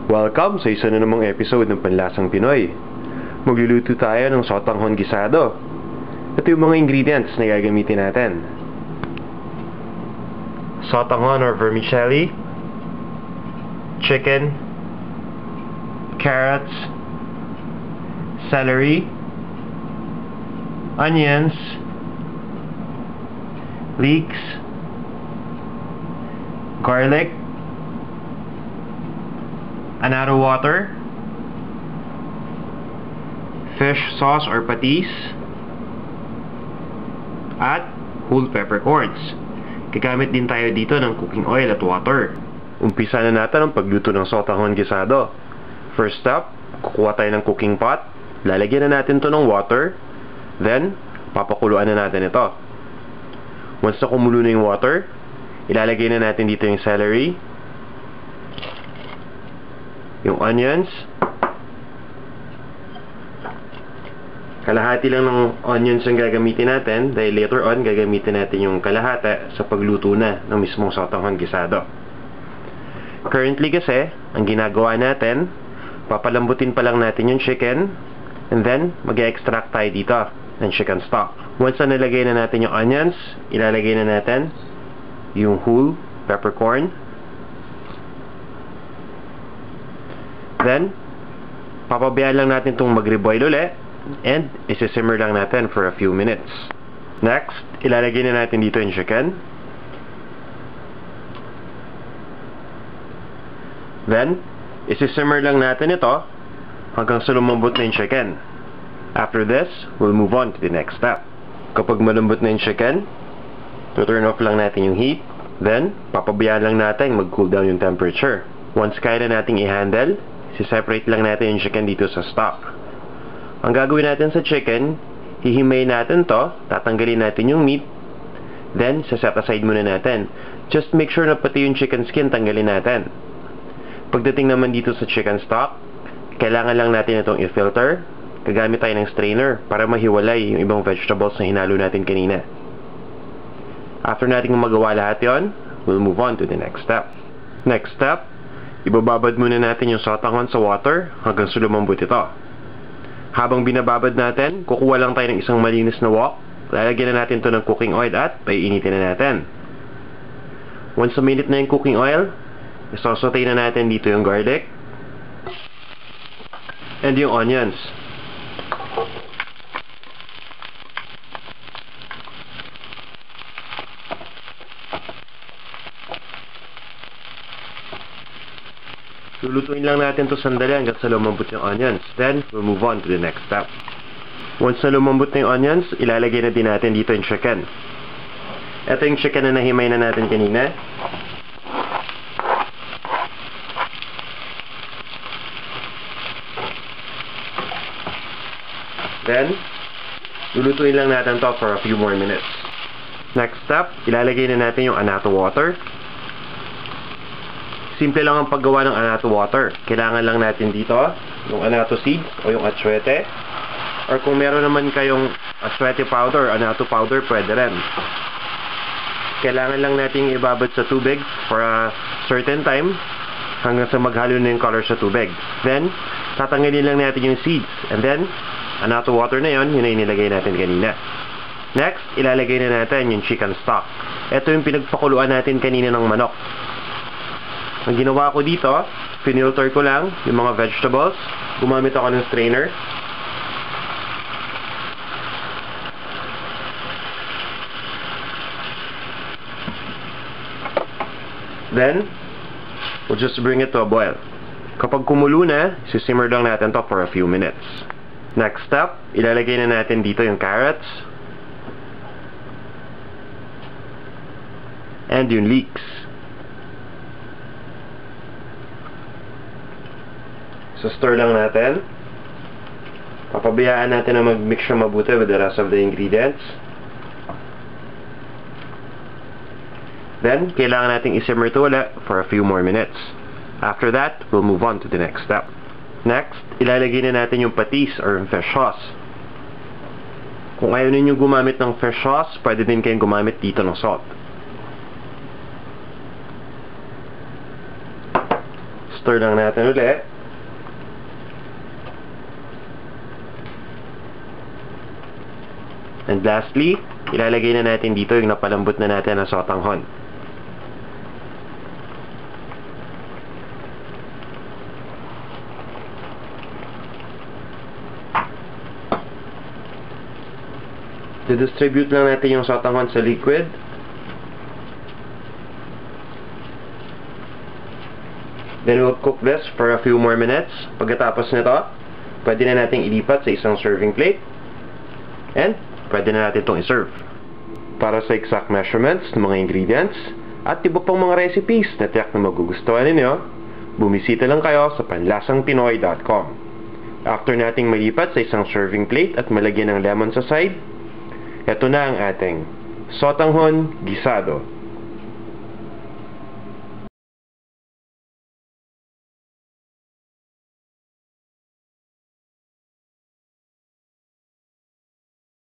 Welcome sa isa na namang episode ng Panlasang Pinoy. Magluluto tayo ng sotanghon gisado. Ito yung mga ingredients na gagamitin natin. Sotanghon or vermicelli, chicken, carrots, celery, onions, leeks, garlic, annatto water, fish sauce or patis, at whole peppercorns. Gagamit din tayo dito ng cooking oil at water. Umpisa na natin ang pagluto ng sotanghon gisado. First step, kukuha tayo ng cooking pot, lalagyan na natin to ng water, then papakuluan na natin ito. Once na kumulo na yung water, ilalagay na natin dito yung celery, yung onions. Kalahati lang ng onions ang gagamitin natin dahil later on gagamitin natin yung kalahati sa pagluto na ng mismong sotanghon gisado. Currently kasi, ang ginagawa natin, papalambutin pa lang natin yung chicken and then mag-extract tayo dito ng chicken stock. Once na nilagay na natin yung onions, ilalagay na natin yung whole peppercorn. Then, papabayaan lang natin itong mag-reboil ulit and isisimmer lang natin for a few minutes. Next, ilalagay na natin dito yung chicken. Then, isisimmer lang natin ito hanggang sa lumambot na yung chicken. After this, we'll move on to the next step. Kapag malambot na yung chicken, turn off lang natin yung heat. Then, papabayaan lang natin mag-cool down yung temperature. Once kaya na nating i-handle, si-separate lang natin yung chicken dito sa stock. Ang gagawin natin sa chicken, hihimayin natin to, tatanggalin natin yung meat, then sa-set aside muna natin. Just make sure na pati yung chicken skin tanggalin natin. Pagdating naman dito sa chicken stock, kailangan lang natin itong i-filter. Gagamit tayo ng strainer para mahiwalay yung ibang vegetables na hinalo natin kanina. After natin magawa lahat yon, we'll move on to the next step. Next step, ibababad muna natin yung sotanghon sa water hanggang sa lumambot ito. Habang binababad natin, kukuha lang tayo ng isang malinis na wok. Lalagyan na natin ito ng cooking oil at paiinitin na natin. Once na minute na yung cooking oil, isosotay na natin dito yung garlic and yung onions. Lulutuin lang natin ito sandali hanggang sa lumambot yung onions. Then, we'll move on to the next step. Once na lumambot na yung onions, ilalagay na din natin dito yung chicken. Ito yung chicken na nahimay na natin kanina. Then, lulutuin lang natin to for a few more minutes. Next step, ilalagay na natin yung annatto water. Simple lang ang paggawa ng annatto water. Kailangan lang natin dito yung annatto seeds o yung atsuete. Or kung meron naman kayong atsuete powder, annatto powder, pwede rin. Kailangan lang natin ibabad sa tubig for a certain time hanggang sa maghalo na yung color sa tubig. Then, tatanggalin lang natin yung seeds. And then, annatto water na yun, yun ay nilagay natin kanina. Next, ilalagay na natin yung chicken stock. Ito yung pinagpakuluan natin kanina ng manok. Ang ginawa ko dito, finilter ko lang yung mga vegetables. Gumamit ako ng strainer. Then, we'll just bring it to a boil. Kapag kumulo na, sisimmer lang natin to for a few minutes. Next step, ilalagay na natin dito yung carrots and yung leeks. So, stir lang natin. Papabayaan natin na mag-mix siya mabuti with the rest of the ingredients. Then, kailangan nating isimmer ito ulit for a few more minutes. After that, we'll move on to the next step. Next, ilalagay na natin yung patis or fish sauce. Kung ayaw ninyo gumamit ng fish sauce, pwede din kayong gumamit dito ng salt. Stir lang natin ulit. And lastly, ilalagay na natin dito yung napalambot na natin na sotanghon. Distribute lang natin yung sotanghon sa liquid. Then we'll cook this for a few more minutes. Pagkatapos nito, pwede na natin ilipat sa isang serving plate. And pwede na natin itong iserve. Para sa exact measurements ng mga ingredients at iba pang mga recipes na tiyak na magugustuhan ninyo, bumisita lang kayo sa panlasangpinoy.com. After nating malipat sa isang serving plate at malagyan ng lemon sa side, ito na ang ating sotanghon gisado.